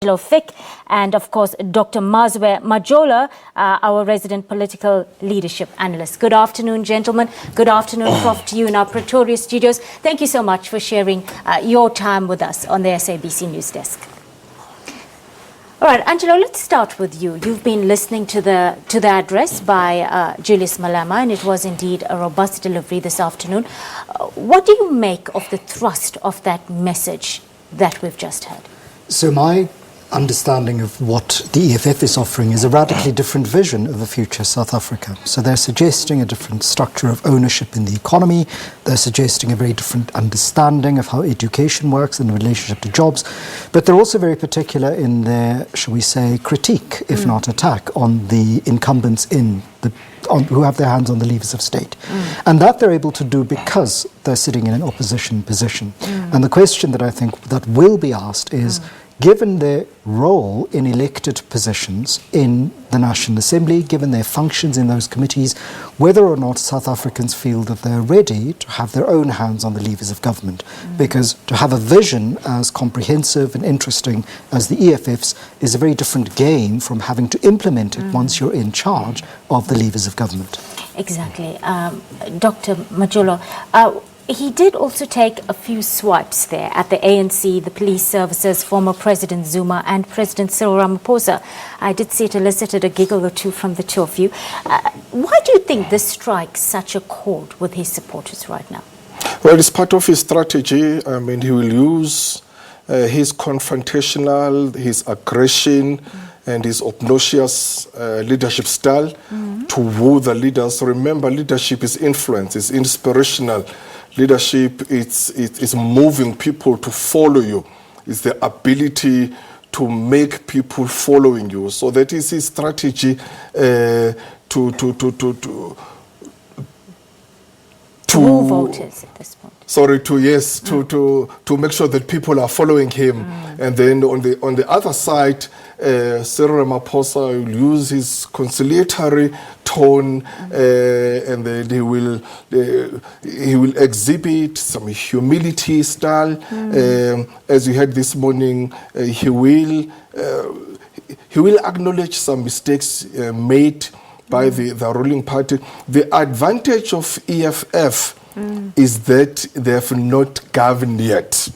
Fick, and of course Dr. Mazwe Majola, our resident political leadership analyst. Good afternoon, gentlemen. Good afternoon, Prof, to you in our Pretoria studios. Thank you so much for sharing your time with us on the SABC News Desk. All right, Angelo, let's start with you. You've been listening to the address by Julius Malema, and it was indeed a robust delivery this afternoon. What do you make of the thrust of that message that we've just heard? So my understanding of what the EFF is offering is a radically different vision of a future South Africa. So they're suggesting a different structure of ownership in the economy. They're suggesting a very different understanding of how education works in relationship to jobs. But they're also very particular in their, shall we say, critique, if not attack, on the incumbents who have their hands on the levers of state. And that they're able to do because they're sitting in an opposition position. And the question that I think that will be asked is, given their role in elected positions in the National Assembly, given their functions in those committees, whether or not South Africans feel that they're ready to have their own hands on the levers of government. Because to have a vision as comprehensive and interesting as the EFF's is a very different game from having to implement it once you're in charge of the levers of government. Exactly. Dr. Majola, he did also take a few swipes there at the ANC, the police services, former President Zuma and President Cyril Ramaphosa. I did see it elicited a giggle or two from the two of you. Why do you think this strikes such a chord with his supporters right now? Well, it's part of his strategy. I mean, he will use his confrontational, his aggression, and his obnoxious leadership style to woo the leaders. Remember, leadership is influence, it's inspirational. Leadership, it's moving people to follow you. It's the ability to make people following you. So that is his strategy to woo voters at this point. Sorry, to make sure that people are following him. And then on the other side, Cyril Ramaphosa will use his conciliatory tone, and then he will exhibit some humility style. As you heard this morning, he will acknowledge some mistakes made by the ruling party. The advantage of EFF is that they have not governed yet.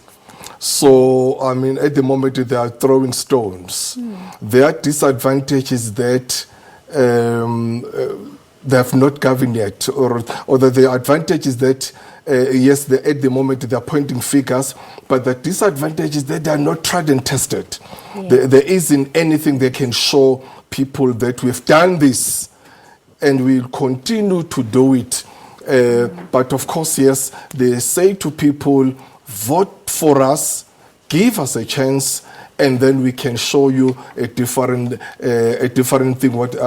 So, I mean, at the moment they are throwing stones. Their disadvantage is that they have not governed yet, or that the advantage is that, yes, at the moment they are pointing figures, but the disadvantage is that they are not tried and tested. There isn't anything they can show people that we've done this and we'll continue to do it. But of course, yes, they say to people, vote for us, give us a chance, and then we can show you a different thing what the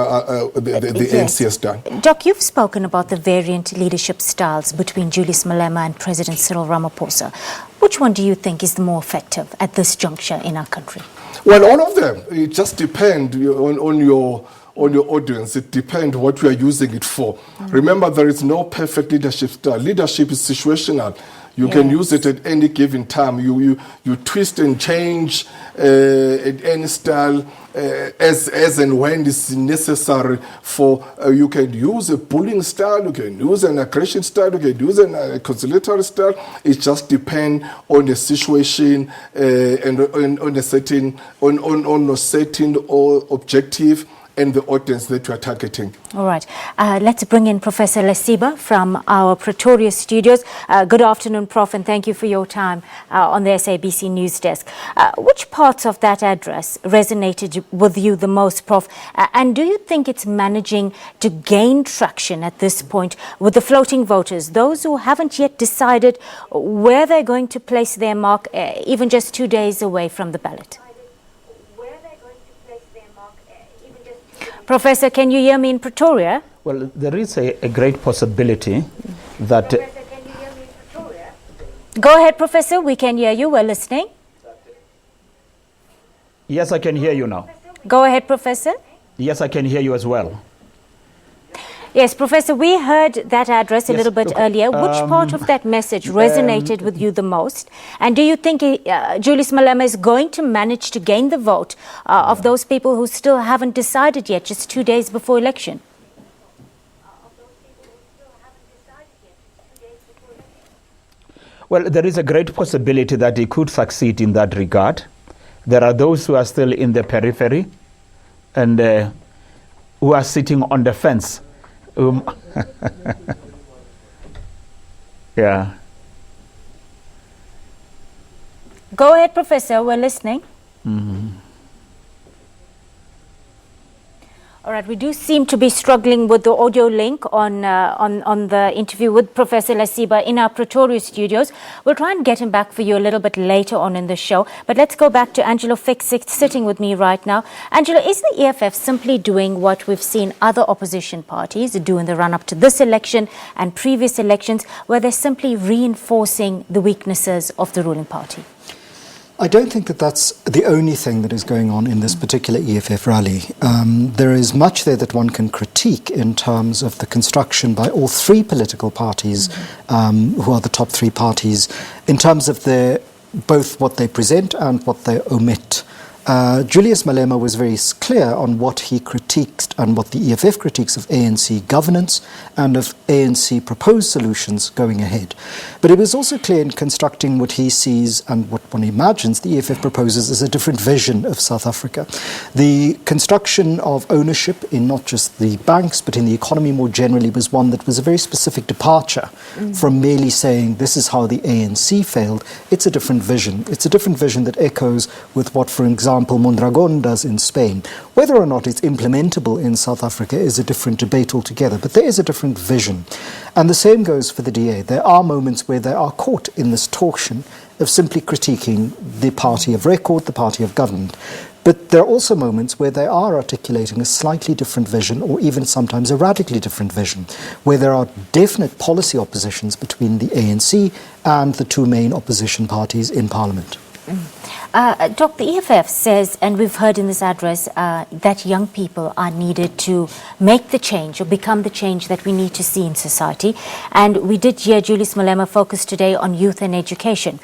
ANC has done. Doc, you've spoken about the variant leadership styles between Julius Malema and President Cyril Ramaphosa. Which one do you think is the more effective at this juncture in our country? Well, all of them. It just depends on your audience. It depends what you are using it for. Remember, there is no perfect leadership style. Leadership is situational. You can use it at any given time. You twist and change at any style as and when it's necessary. You can use a bullying style, you can use an aggression style, you can use a conciliatory style. It just depends on the situation and on a certain objective and the audience that you are targeting. All right. Let's bring in Professor Lesiba from our Pretoria studios. Good afternoon, Prof, and thank you for your time on the SABC News Desk. Which parts of that address resonated with you the most, Prof? And do you think it's managing to gain traction at this point with the floating voters, those who haven't yet decided where they're going to place their mark, even just 2 days away from the ballot? Professor, can you hear me in Pretoria? Well, there is a great possibility that... Professor, can you hear me in Pretoria? Go ahead, Professor. We can hear you. We're listening. Yes, I can hear you now. Go ahead, Professor. Yes, I can hear you as well. Yes, Professor, we heard that address a Yes, little bit look, earlier. Which part of that message resonated with you the most? And do you think Julius Malema is going to manage to gain the vote of those people who still haven't decided yet, just 2 days before election? Well, there is a great possibility that he could succeed in that regard. There are those who are still in the periphery and who are sitting on the fence. Yeah. Go ahead, Professor. We're listening. All right, we do seem to be struggling with the audio link on the interview with Professor Lesiba in our Pretoria studios. We'll try and get him back for you a little bit later on in the show. But let's go back to Angelo Fixit sitting with me right now. Angelo, is the EFF simply doing what we've seen other opposition parties do in the run-up to this election and previous elections, where they're simply reinforcing the weaknesses of the ruling party? I don't think that that's the only thing that is going on in this particular EFF rally. There is much there that one can critique in terms of the construction by all three political parties, who are the top three parties, in terms of both what they present and what they omit. Julius Malema was very clear on what he critiqued and what the EFF critiques of ANC governance and of ANC proposed solutions going ahead. But it was also clear in constructing what he sees and what one imagines the EFF proposes as a different vision of South Africa. The construction of ownership in not just the banks but in the economy more generally was one that was a very specific departure from merely saying this is how the ANC failed. It's a different vision. It's a different vision that echoes with what, for example, Mondragon does in Spain. Whether or not it's implementable in South Africa is a different debate altogether, but there is a different vision. And the same goes for the DA. There are moments where they are caught in this torsion of simply critiquing the party of record, the party of government. But there are also moments where they are articulating a slightly different vision, or even sometimes a radically different vision, where there are definite policy oppositions between the ANC and the two main opposition parties in Parliament. Doc, the EFF says, and we've heard in this address, that young people are needed to make the change or become the change that we need to see in society. And we did hear Julius Malema focus today on youth and education.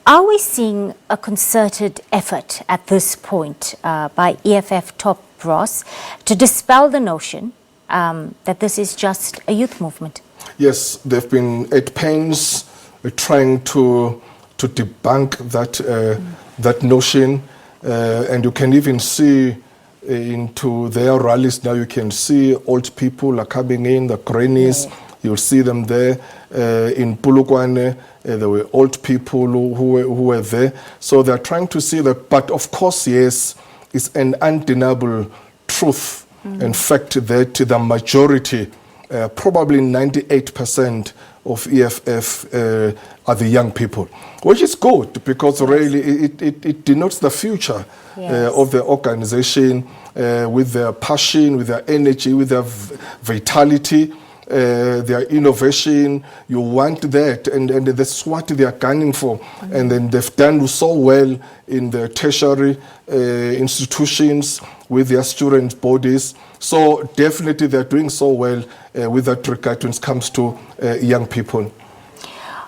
Are we seeing a concerted effort at this point by EFF top brass to dispel the notion that this is just a youth movement? Yes, they've been at pains trying to debunk that notion, and you can even see into their rallies now. You can see old people are coming in, the grannies. Yeah. You'll see them there. In Polokwane, there were old people who were there. So they're trying to see that. But of course, yes, it's an undeniable truth and fact that the majority, probably 98% of EFF are the young people, which is good because really it denotes the future of the organization with their passion, with their energy, with their vitality, their innovation. You want that, and that's what they are gunning for. And then they've done so well in the tertiary institutions with their student bodies. So definitely they're doing so well with that regard when it comes to young people.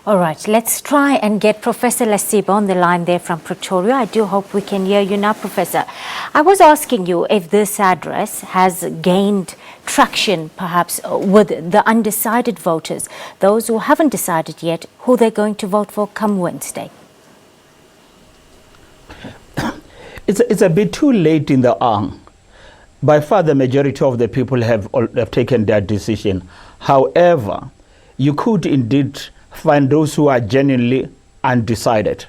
All right, let's try and get Professor Lesiba on the line there from Pretoria. I do hope we can hear you now, Professor. I was asking you if this address has gained traction, perhaps, with the undecided voters, those who haven't decided yet who they're going to vote for come Wednesday. It's a bit too late in the arm. By far, the majority of the people have taken their decision. However, you could indeed find those who are genuinely undecided.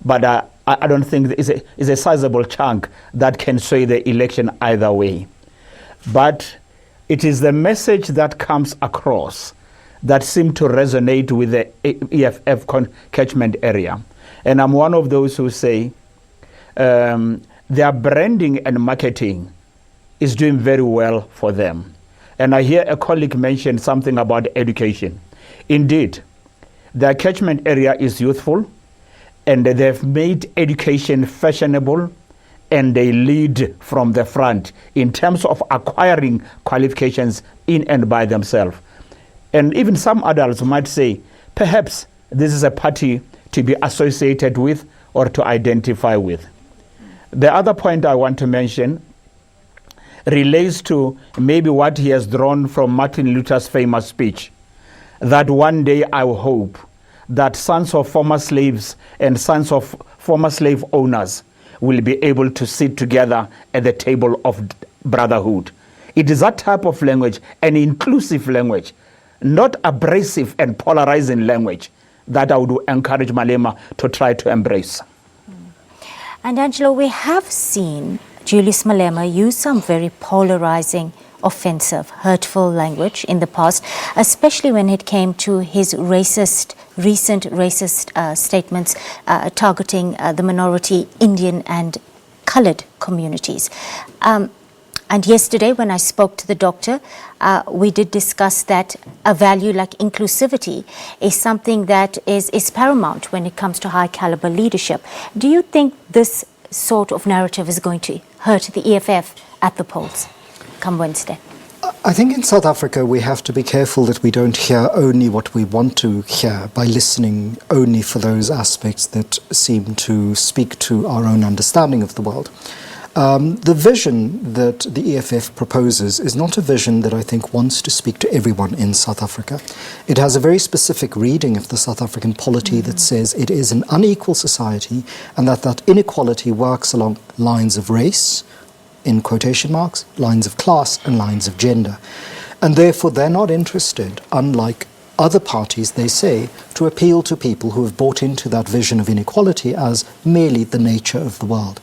But I don't think it's a sizable chunk that can sway the election either way. But it is the message that comes across that seems to resonate with the EFF catchment area. And I'm one of those who say their branding and marketing is doing very well for them. And I hear a colleague mention something about education. Indeed, their catchment area is youthful, and they've made education fashionable and they lead from the front in terms of acquiring qualifications in and by themselves. And even some adults might say, perhaps this is a party to be associated with or to identify with. The other point I want to mention relates to maybe what he has drawn from Martin Luther's famous speech, that one day I hope that sons of former slaves and sons of former slave owners will be able to sit together at the table of brotherhood. It is that type of language, an inclusive language, not abrasive and polarizing language, that I would encourage Malema to try to embrace. And Angelo, we have seen Julius Malema use some very polarizing, offensive, hurtful language in the past, especially when it came to his recent racist statements targeting the minority Indian and coloured communities. And yesterday, when I spoke to the doctor, we did discuss that a value like inclusivity is something that is paramount when it comes to high caliber leadership. Do you think this sort of narrative is going to hurt the EFF at the polls come Wednesday? I think in South Africa we have to be careful that we don't hear only what we want to hear by listening only for those aspects that seem to speak to our own understanding of the world. The vision that the EFF proposes is not a vision that I think wants to speak to everyone in South Africa. It has a very specific reading of the South African polity that says it is an unequal society and that inequality works along lines of race, in quotation marks, lines of class and lines of gender. And therefore they're not interested, unlike other parties, they say, to appeal to people who have bought into that vision of inequality as merely the nature of the world.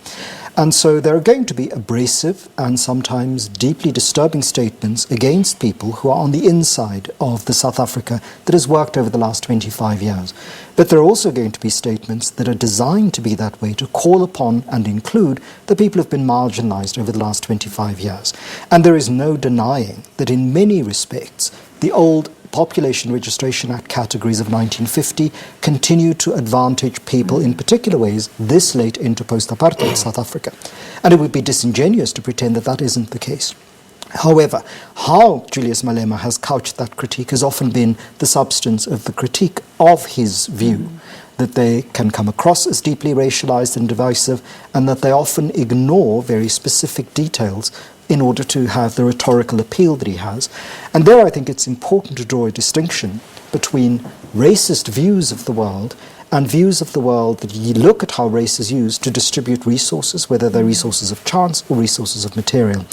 And so there are going to be abrasive and sometimes deeply disturbing statements against people who are on the inside of the South Africa that has worked over the last 25 years. But there are also going to be statements that are designed to be that way, to call upon and include the people who have been marginalized over the last 25 years. And there is no denying that in many respects, the old Population Registration Act categories of 1950 continue to advantage people in particular ways this late into post-apartheid South Africa. And it would be disingenuous to pretend that that isn't the case. However, how Julius Malema has couched that critique has often been the substance of the critique of his view, that they can come across as deeply racialized and divisive, and that they often ignore very specific details in order to have the rhetorical appeal that he has. And there I think it's important to draw a distinction between racist views of the world and views of the world that you look at how race is used to distribute resources, whether they're resources of chance or resources of material.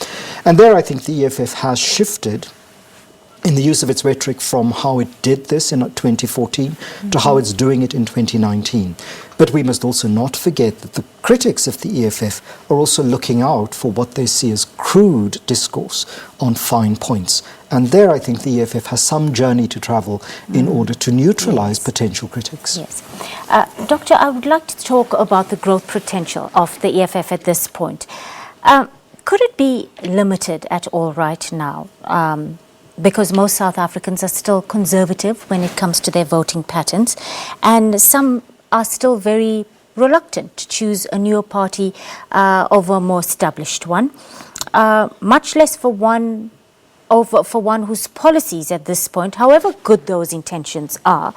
And there I think the EFF has shifted in the use of its rhetoric from how it did this in 2014 to how it's doing it in 2019. But we must also not forget that the critics of the EFF are also looking out for what they see as crude discourse on fine points. And there I think the EFF has some journey to travel in order to neutralize potential critics. Yes. Doctor, I would like to talk about the growth potential of the EFF at this point. Could it be limited at all right now? Because most South Africans are still conservative when it comes to their voting patterns, and some are still very reluctant to choose a newer party over a more established one, much less for one whose policies at this point, however good those intentions are,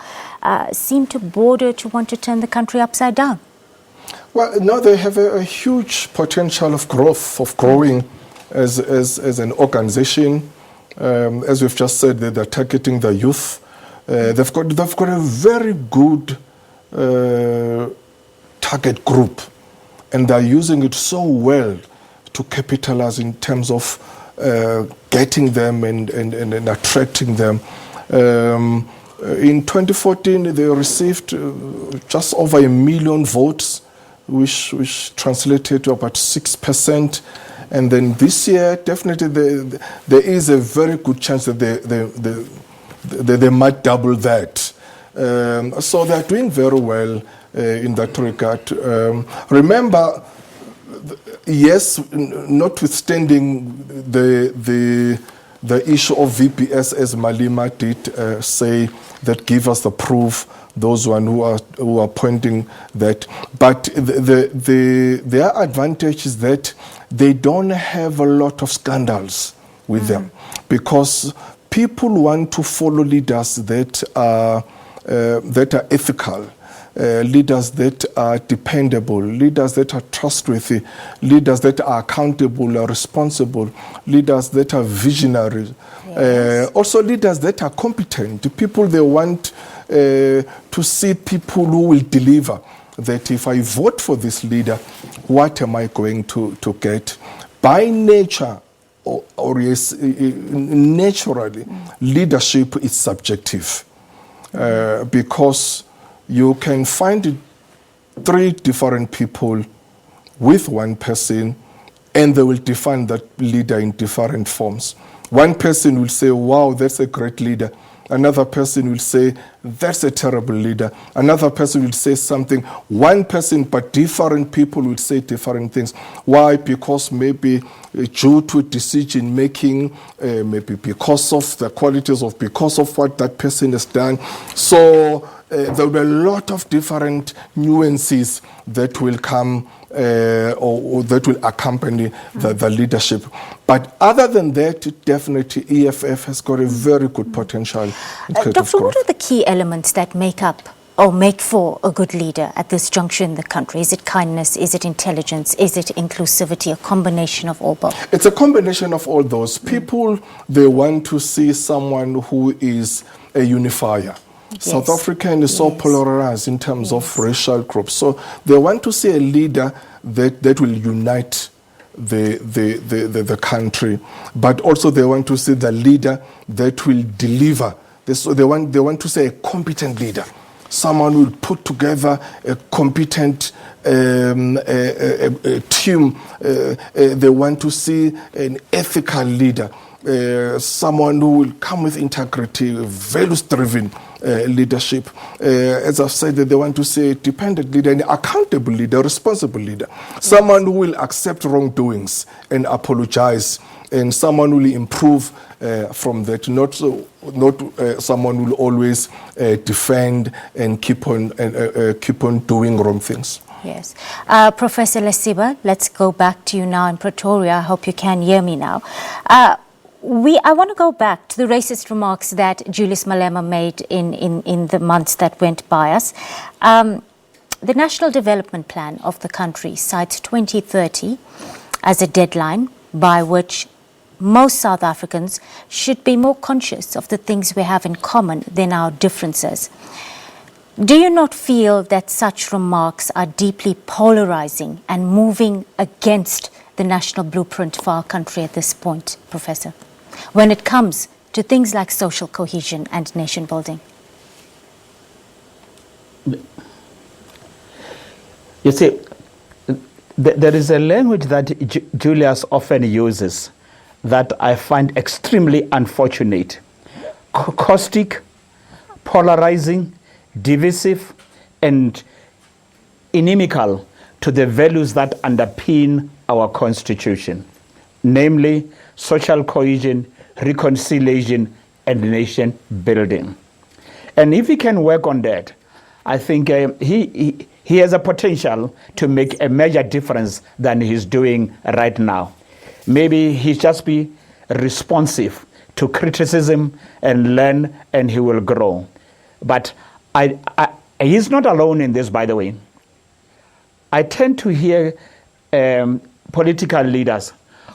seem to border to want to turn the country upside down. Well, no, they have a huge potential of growth, of growing as an organization. As we've just said, they're targeting the youth. They've got a very good target group, and they're using it so well to capitalize in terms of getting them and attracting them. In 2014, they received just over 1 million votes, which translated to about 6%. And then this year, definitely there is a very good chance that they might double that. So they're doing very well in that regard. Remember, yes, notwithstanding the issue of VPS, as Malema did say, that give us the proof those one who are pointing that. But their advantage is that they don't have a lot of scandals with them, because people want to follow leaders that are ethical, leaders that are dependable, leaders that are trustworthy, leaders that are accountable, are responsible, leaders that are visionary, also leaders that are competent. People, they want to see people who will deliver. That if I vote for this leader, what am I going to get? By nature, or yes, naturally, leadership is subjective, because you can find 3 different people with one person, and they will define that leader in different forms. One person will say, wow, that's a great leader. Another person will say, that's a terrible leader. Another person will say something. One person, but different people will say different things. Why? Because maybe due to decision making, maybe because of the qualities of, because of what that person has done. So there will be a lot of different nuances that will come or that will accompany the leadership. But other than that, definitely EFF has got a very good potential. Doctor, what are the key elements that make up or make for a good leader at this juncture in the country? Is it kindness? Is it intelligence? Is it inclusivity? A combination of all both? It's a combination of all those. People, they want to see someone who is a unifier. Yes. South Africa is so polarized in terms of racial groups. So they want to see a leader that will unite the country, but also they want to see the leader that will deliver. So they want to see a competent leader, someone who will put together a competent team. They want to see an ethical leader, someone who will come with integrity, values-driven leadership. As I've said, they want to see a dependent leader, an accountable leader, responsible leader, someone who will accept wrongdoings and apologize, and someone who will improve from that, not someone who will always defend and keep on doing wrong things. Yes. Professor Lesiba, let's go back to you now in Pretoria. I hope you can hear me now. I want to go back to the racist remarks that Julius Malema made in the months that went by us. The National Development Plan of the country cites 2030 as a deadline by which most South Africans should be more conscious of the things we have in common than our differences. Do you not feel that such remarks are deeply polarizing and moving against the national blueprint for our country at this point, Professor, when it comes to things like social cohesion and nation building? You see, there is a language that Julius often uses that I find extremely unfortunate. Caustic, polarizing, divisive, and inimical to the values that underpin our Constitution, namely social cohesion, reconciliation, and nation building. And if he can work on that, I think he has a potential to make a major difference than he's doing right now. Maybe he just be responsive to criticism and learn, and he will grow. But he's not alone in this, by the way. I tend to hear political leaders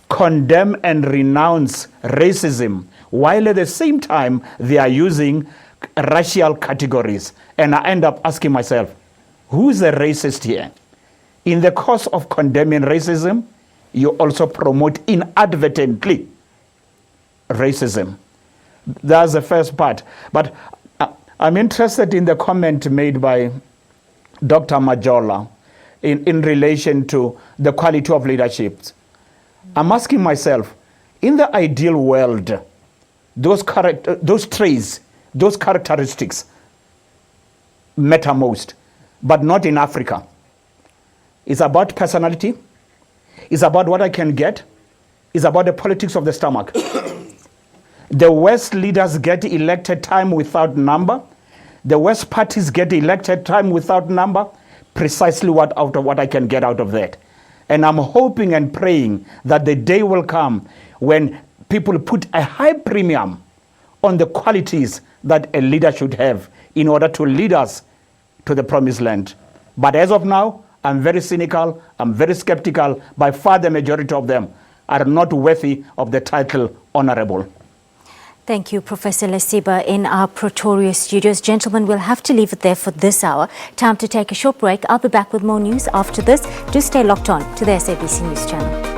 condemn and renounce racism, while at the same time they are using racial categories. And I end up asking myself, who is the racist here? In the course of condemning racism, you also promote inadvertently racism. That's the first part. But I'm interested in the comment made by Dr. Majola in relation to the quality of leadership. I'm asking myself, in the ideal world, those traits, those characteristics matter most, but not in Africa. It's about personality. It's about what I can get. It's about the politics of the stomach. The worst leaders get elected time without number. the worst parties get elected time without number, precisely what I can get out of that. And I'm hoping and praying that the day will come when people put a high premium on the qualities that a leader should have in order to lead us to the promised land. But as of now, I'm very cynical, I'm very skeptical. By far the majority of them are not worthy of the title honorable. Thank you, Professor Lesiba, in our Pretoria studios. Gentlemen, we'll have to leave it there for this hour. Time to take a short break. I'll be back with more news after this. Do stay locked on to the SABC News Channel.